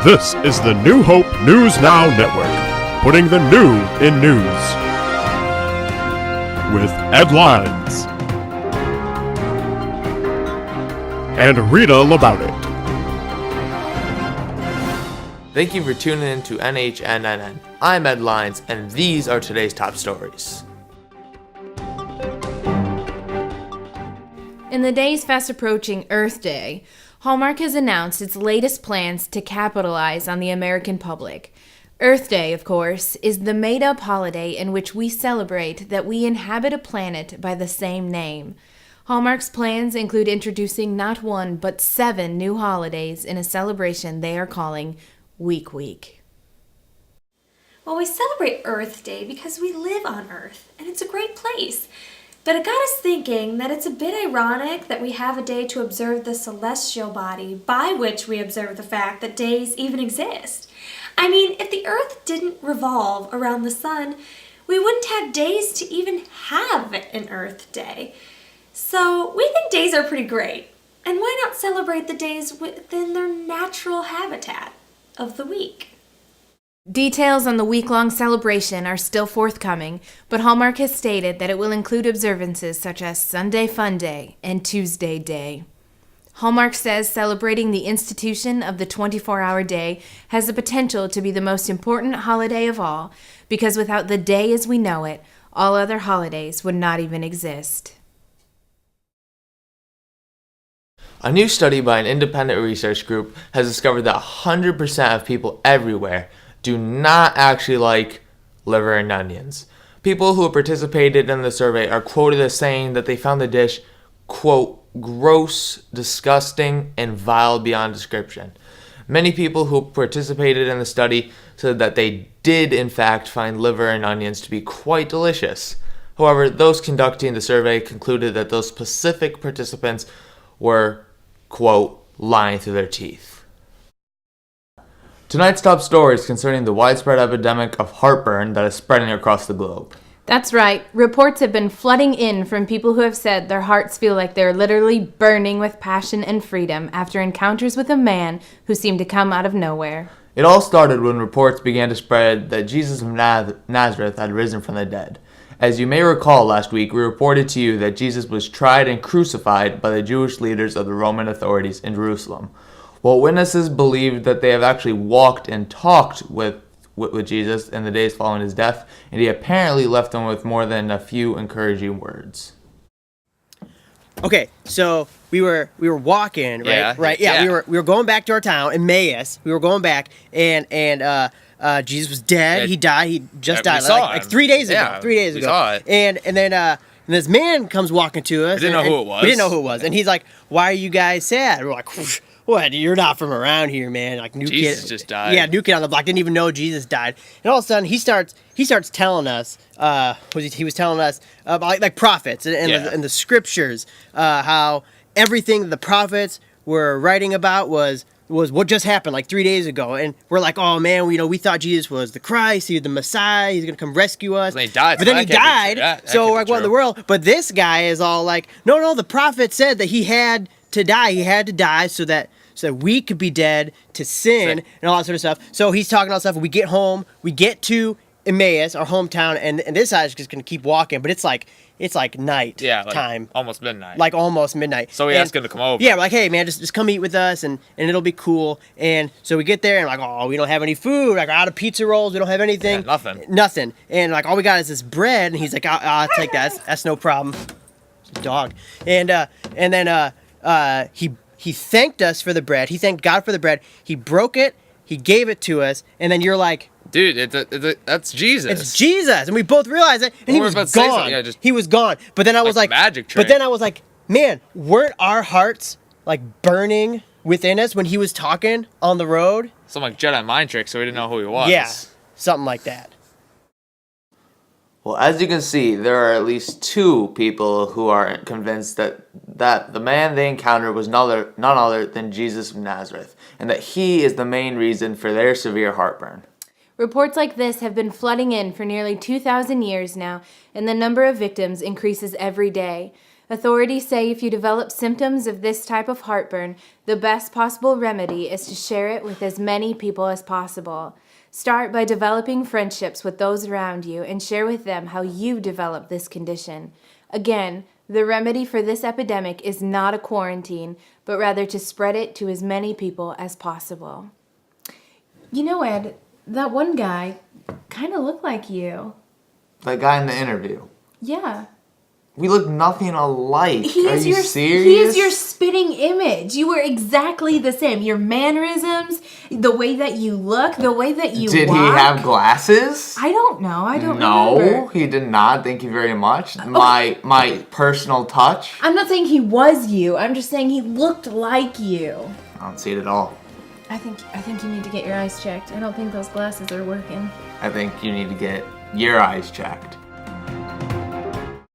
This is the New Hope News Now Network, putting the new in news. With headlines and Rita LaBoutit. Thank you for tuning in to NHNNN. I'm Ed Lyons, and these are today's top stories. In the days fast approaching Earth Day, Hallmark has announced its latest plans to capitalize on the American public. Earth Day, of course, is the made-up holiday in which we celebrate that we inhabit a planet by the same name. Hallmark's plans include introducing not one, but 7 new holidays in a celebration they are calling Week Week. Well, we celebrate Earth Day because we live on Earth, and it's a great place. But it got us thinking that it's a bit ironic that we have a day to observe the celestial body by which we observe the fact that days even exist. I mean, if the Earth didn't revolve around the sun, we wouldn't have days to even have an Earth Day. So we think days are pretty great. And why not celebrate the days within their natural habitat of the week? Details on the week-long celebration are still forthcoming, but Hallmark has stated that it will include observances such as Sunday Fun Day and Tuesday Day. Hallmark says celebrating the institution of the 24-hour day has the potential to be the most important holiday of all, because without the day as we know it, all other holidays would not even exist. A new study by an independent research group has discovered that 100% of people everywhere do not actually like liver and onions. People who participated in the survey are quoted as saying that they found the dish, quote, gross, disgusting, and vile beyond description. Many people who participated in the study said that they did in fact find liver and onions to be quite delicious. However, those conducting the survey concluded that those specific participants were, quote, lying through their teeth. Tonight's top story is concerning the widespread epidemic of heartburn that is spreading across the globe. That's right. Reports have been flooding in from people who have said their hearts feel like they're literally burning with passion and freedom after encounters with a man who seemed to come out of nowhere. It all started when reports began to spread that Jesus of Nazareth had risen from the dead. As you may recall, last week we reported to you that Jesus was tried and crucified by the Jewish leaders of the Roman authorities in Jerusalem. Well, witnesses believe that they have actually walked and talked with Jesus in the days following his death, and he apparently left them with more than a few encouraging words. Okay, so we were walking, right? Yeah. We were going back to our town, Emmaus. We were going back, and Jesus was dead. Yeah. He died. He just died like 3 days ago. Yeah, 3 days we ago. saw it. And then this man comes walking to us. We didn't know who it was. We didn't know who it was, and he's like, "Why are you guys sad?" We're like, "What? You're not from around here, man." Like new Jesus kid just died. Yeah, new kid on the block didn't even know Jesus died. And all of a sudden he starts telling us he was telling us about like prophets and the scriptures, how everything the prophets were writing about was what just happened like 3 days ago. And we're like, "Oh man, we thought Jesus was the Christ, he was the Messiah, he's gonna come rescue us." And he died. But then he died. So we're like, "What in the world?" But this guy is all like, no, the prophet said that he had to die. He had to die so that we could be dead to sin and all that sort of stuff. So he's talking all that stuff. We get home. We get to Emmaus, our hometown, and this guy's just gonna keep walking. But it's like night time, almost midnight. like almost midnight. So he asked him to come over. Yeah, we're like, "Hey man, just come eat with us, and it'll be cool." And so we get there, and like, "Oh, we don't have any food. Like, we're out of pizza rolls. We don't have anything. Yeah, Nothing. And like, all we got is this bread." And he's like, "I'll take that. That's no problem." It's a dog. And then he thanked us for the bread. He thanked God for the bread. He broke it. He gave it to us. And then you're like, dude, that's Jesus. It's Jesus. And we both realized it. And he was gone. He was gone. But then I was like, magic trick. But then I was like, man, weren't our hearts like burning within us when he was talking on the road? Some like Jedi mind trick, so we didn't know who he was. Yeah, something like that. Well, as you can see, there are at least 2 people who are convinced that the man they encountered was none other than Jesus of Nazareth, and that he is the main reason for their severe heartburn. Reports like this have been flooding in for nearly 2,000 years now, and the number of victims increases every day. Authorities say if you develop symptoms of this type of heartburn, the best possible remedy is to share it with as many people as possible. Start by developing friendships with those around you and share with them how you developed this condition. Again, the remedy for this epidemic is not a quarantine, but rather to spread it to as many people as possible. You know, Ed, that one guy kind of looked like you. That guy in the interview. Yeah. We look nothing alike. Are you serious? He is your spitting image. You were exactly the same. Your mannerisms, the way that you look, the way that you Did walk. he have glasses? I don't know. I don't No, remember. he did not. Thank you very much. My personal touch. I'm not saying he was you. I'm just saying he looked like you. I don't see it at all. I think you need to get your eyes checked. I don't think those glasses are working. I think you need to get your eyes checked.